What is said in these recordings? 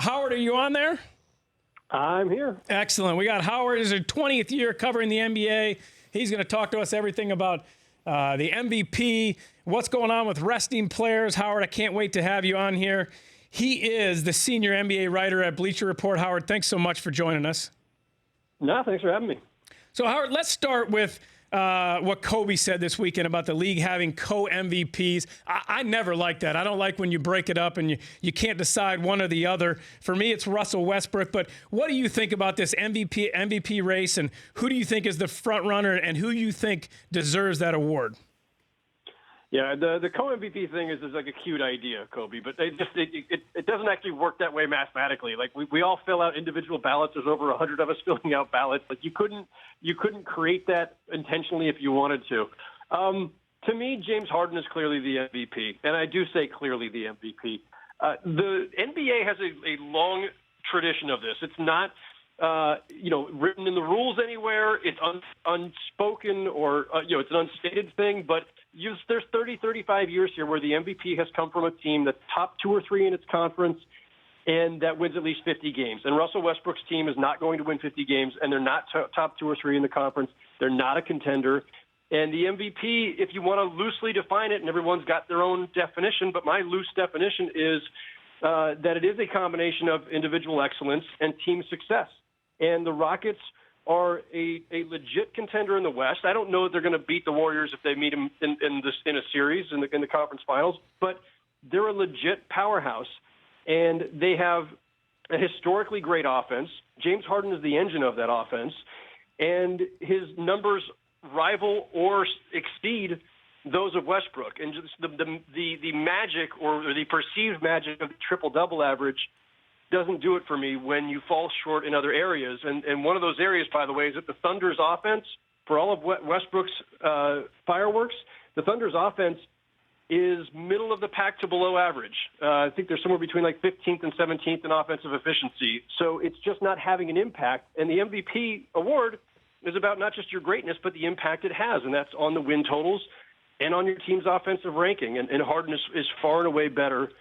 Howard, are you on there? I'm here. Excellent. We got Howard. This is his 20th year covering the NBA. He's going to talk to us everything about the MVP, what's going on with resting players. Howard, I can't wait to have you on here. He is the senior NBA writer at Bleacher Report. Howard, thanks so much for joining us. No, thanks for having me. So, Howard, let's start with what Kobe said this weekend about the league having co-MVPs. I never like that. I don't like when you break it up and you can't decide one or the other. For me, it's Russell Westbrook. But what do you think about this MVP race, and who do you think is the front runner, and who you think deserves that award? Yeah, the co-MVP thing is like a cute idea, Kobe, but it doesn't actually work that way mathematically. Like we all fill out individual ballots. There's over 100 of us filling out ballots. Like you couldn't create that intentionally if you wanted to. To me, James Harden is clearly the MVP, and I do say clearly the MVP. The NBA has a long tradition of this. It's not written in the rules anywhere. It's unspoken or it's an unstated thing, but there's 30, 35 years here where the MVP has come from a team that's top 2 or 3 in its conference and that wins at least 50 games. And Russell Westbrook's team is not going to win 50 games, and they're not top 2 or 3 in the conference. They're not a contender. And the MVP, if you want to loosely define it, and everyone's got their own definition, but my loose definition is that it is a combination of individual excellence and team success. And the Rockets are a legit contender in the West. I don't know that they're going to beat the Warriors if they meet them in a series in the conference finals, but they're a legit powerhouse, and they have a historically great offense. James Harden is the engine of that offense, and his numbers rival or exceed those of Westbrook. And just the magic or the perceived magic of the triple-double average doesn't do it for me when you fall short in other areas. And one of those areas, by the way, is that the Thunder's offense, for all of Westbrook's fireworks, the Thunder's offense is middle of the pack to below average. I think they're somewhere between like 15th and 17th in offensive efficiency. So it's just not having an impact. And the MVP award is about not just your greatness, but the impact it has. And that's on the win totals and on your team's offensive ranking. And Harden is far and away better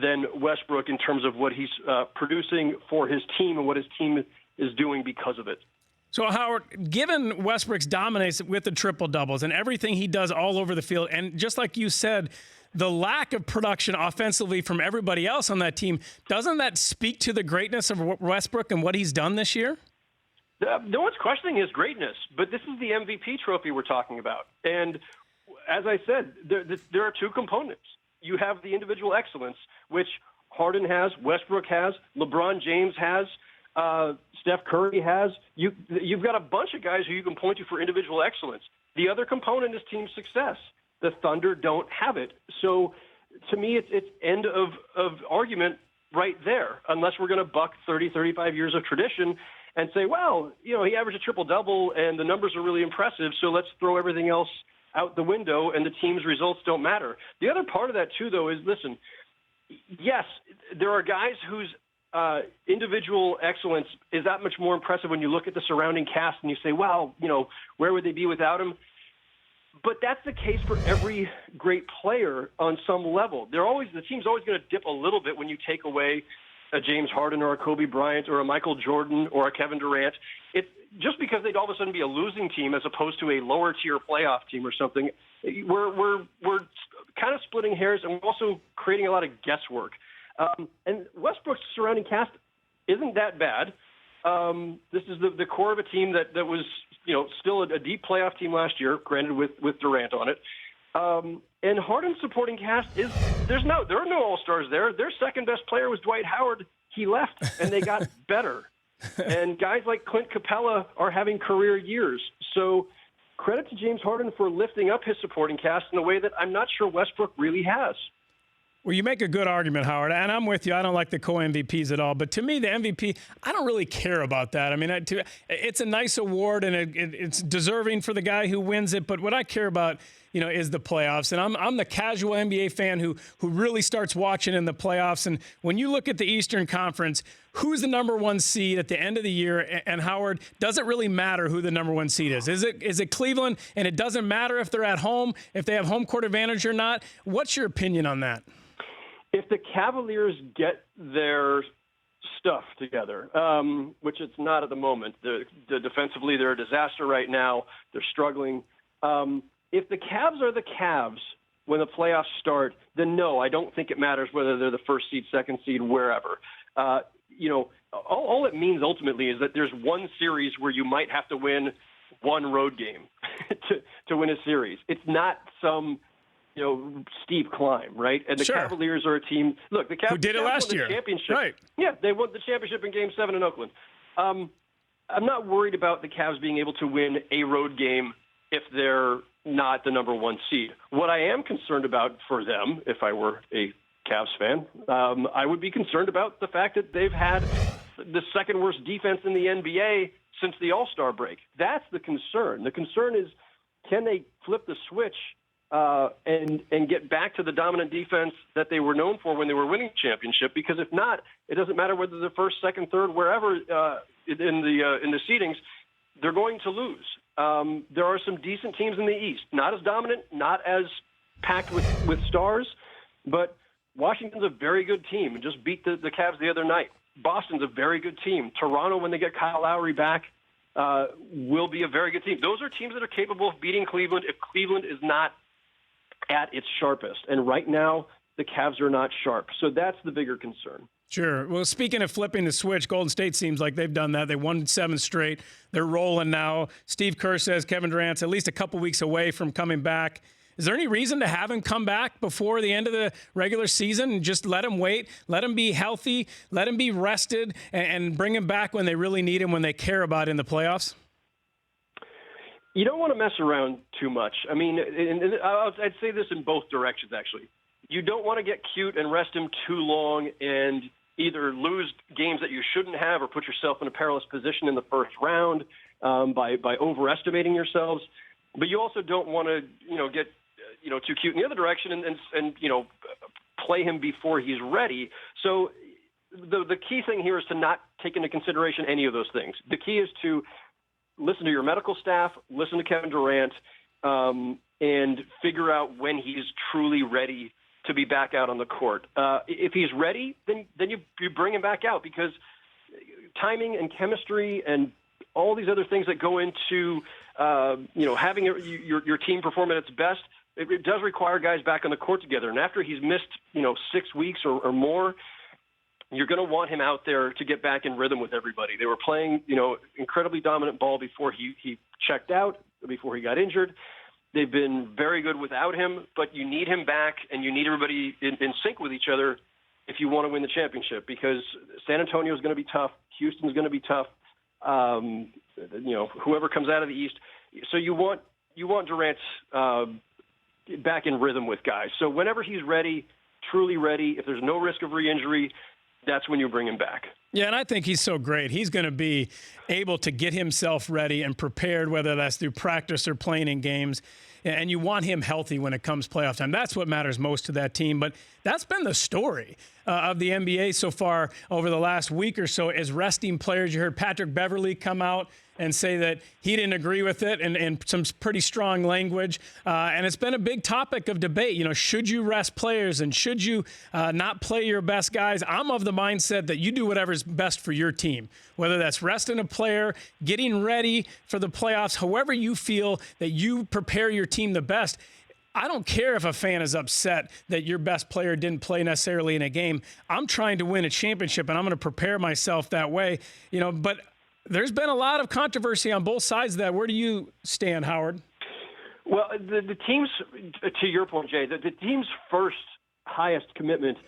than Westbrook in terms of what he's producing for his team and what his team is doing because of it. So, Howard, given Westbrook's dominance with the triple-doubles and everything he does all over the field, and just like you said, the lack of production offensively from everybody else on that team, doesn't that speak to the greatness of Westbrook and what he's done this year? No one's questioning his greatness, but this is the MVP trophy we're talking about. And as I said, there are two components. You have the individual excellence, which Harden has, Westbrook has, LeBron James has, Steph Curry has. You've got a bunch of guys who you can point to for individual excellence. The other component is team success. The Thunder don't have it. So to me, it's end of argument right there, unless we're going to buck 30, 35 years of tradition and say, well, he averaged a triple-double and the numbers are really impressive, so let's throw everything else out the window and the team's results don't matter. The other part of that, too, though, is, listen, yes, there are guys whose individual excellence is that much more impressive when you look at the surrounding cast and you say, wow, where would they be without him? But that's the case for every great player on some level. The team's always going to dip a little bit when you take away a James Harden or a Kobe Bryant or a Michael Jordan or a Kevin Durant. It's just because they'd all of a sudden be a losing team as opposed to a lower tier playoff team or something. We're kind of splitting hairs, and we're also creating a lot of guesswork. And Westbrook's surrounding cast isn't that bad. This is the core of a team that was still a deep playoff team last year, granted with Durant on it. And Harden's supporting cast there are no all-stars there. Their second best player was Dwight Howard. He left, and they got better. And guys like Clint Capella are having career years. So credit to James Harden for lifting up his supporting cast in a way that I'm not sure Westbrook really has. Well, you make a good argument, Howard, and I'm with you. I don't like the co-MVPs at all. But to me, the MVP, I don't really care about that. I mean, it's a nice award, and it's deserving for the guy who wins it. But what I care about, is the playoffs. And I'm the casual NBA fan who really starts watching in the playoffs. And when you look at the Eastern Conference, who's the number one seed at the end of the year? And Howard, does it really matter who the number one seed is? Is it Cleveland, and it doesn't matter if they're at home, if they have home court advantage or not? What's your opinion on that? If the Cavaliers get their stuff together, which it's not at the moment. The defensively, they're a disaster right now. They're struggling. If the Cavs are the Cavs when the playoffs start, then no, I don't think it matters whether they're the first seed, second seed, wherever. All it means ultimately is that there's one series where you might have to win one road game to win a series. It's not some steep climb, right? And the Cavaliers are a team. Look, the Cavs who did it last won the year, championship. right? Yeah, they won the championship in Game 7 in Oakland. I'm not worried about the Cavs being able to win a road game if they're not the number one seed. What I am concerned about for them, if I were a Cavs fan, I would be concerned about the fact that they've had the second worst defense in the NBA since the All-Star break. That's the concern. The concern is, can they flip the switch and get back to the dominant defense that they were known for when they were winning the championship? Because if not, it doesn't matter whether they're first, second, third, wherever in the seedings, they're going to lose. There are some decent teams in the East, not as dominant, not as packed with stars, but Washington's a very good team and just beat the Cavs the other night. Boston's a very good team. Toronto, when they get Kyle Lowry back, will be a very good team. Those are teams that are capable of beating Cleveland if Cleveland is not at its sharpest. And right now, the Cavs are not sharp. So that's the bigger concern. Sure. Well, speaking of flipping the switch, Golden State seems like they've done that. They won 7 straight. They're rolling now. Steve Kerr says Kevin Durant's at least a couple weeks away from coming back. Is there any reason to have him come back before the end of the regular season and just let him wait, let him be healthy, let him be rested, and bring him back when they really need him, when they care about in the playoffs? You don't want to mess around too much. I mean, I'd say this in both directions, actually. You don't want to get cute and rest him too long and either lose games that you shouldn't have or put yourself in a perilous position in the first round by overestimating yourselves. But you also don't want to, get too cute in the other direction and play him before he's ready. So the key thing here is to not take into consideration any of those things. The key is to listen to your medical staff, listen to Kevin Durant, and figure out when he's truly ready to be back out on the court. If he's ready, then you bring him back out, because timing and chemistry and all these other things that go into having your team perform at its best, it does require guys back on the court together. And after he's missed 6 weeks or more, you're going to want him out there to get back in rhythm with everybody. They were playing incredibly dominant ball before he checked out, before he got injured. They've been very good without him, but you need him back, and you need everybody in sync with each other if you want to win the championship, because San Antonio is going to be tough. Houston's going to be tough. Whoever comes out of the East. So you want Durant back in rhythm with guys. So whenever he's ready, truly ready, if there's no risk of re-injury, that's when you bring him back. Yeah, and I think he's so great. He's going to be able to get himself ready and prepared, whether that's through practice or playing in games. And you want him healthy when it comes playoff time. That's what matters most to that team. But that's been the story of the NBA so far over the last week or so, is resting players. You heard Patrick Beverley come out and say that he didn't agree with it, and some pretty strong language. And it's been a big topic of debate. Should you rest players, and should you not play your best guys? I'm of the mindset that you do whatever's best for your team, whether that's resting a player, getting ready for the playoffs, however you feel that you prepare your team the best. I don't care if a fan is upset that your best player didn't play necessarily in a game. I'm trying to win a championship, and I'm going to prepare myself that way. But there's been a lot of controversy on both sides of that. Where do you stand, Howard? Well, the team's, to your point, Jay, the team's first highest commitment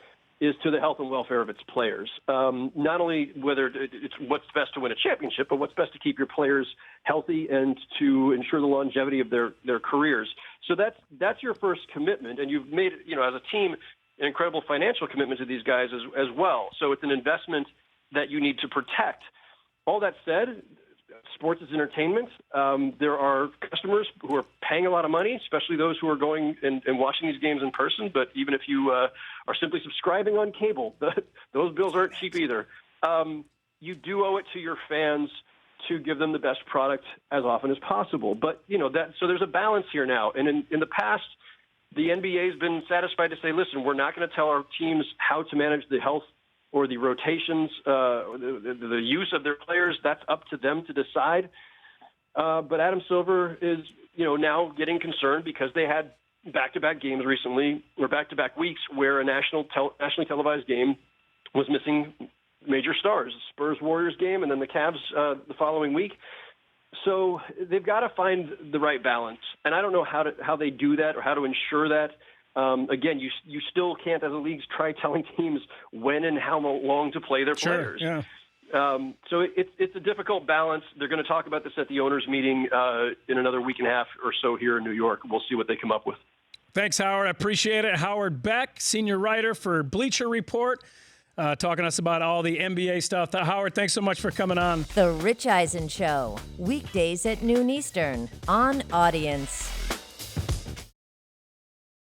is to the health and welfare of its players. Not only whether it's what's best to win a championship, but what's best to keep your players healthy and to ensure the longevity of their careers. So that's your first commitment, and you've made, as a team, an incredible financial commitment to these guys as well. So it's an investment that you need to protect. All that said, sports is entertainment. There are customers who are paying a lot of money, especially those who are going and watching these games in person. But even if you are simply subscribing on cable, those bills aren't cheap either. You do owe it to your fans to give them the best product as often as possible. But, so there's a balance here now. And in the past, the NBA has been satisfied to say, listen, we're not going to tell our teams how to manage the health or the rotations, the use of their players, that's up to them to decide. But Adam Silver is, now getting concerned because they had back-to-back games recently, or back-to-back weeks, where a nationally televised game was missing major stars, the Spurs-Warriors game, and then the Cavs the following week. So they've got to find the right balance, and I don't know how they do that or how to ensure that. Again, you still can't, as a league, try telling teams when and how long to play their players. Yeah. So it's a difficult balance. They're going to talk about this at the owners' meeting in another week and a half or so here in New York. We'll see what they come up with. Thanks, Howard. I appreciate it. Howard Beck, senior writer for Bleacher Report, talking to us about all the NBA stuff. Howard, thanks so much for coming on. The Rich Eisen Show, weekdays at noon Eastern on Audience.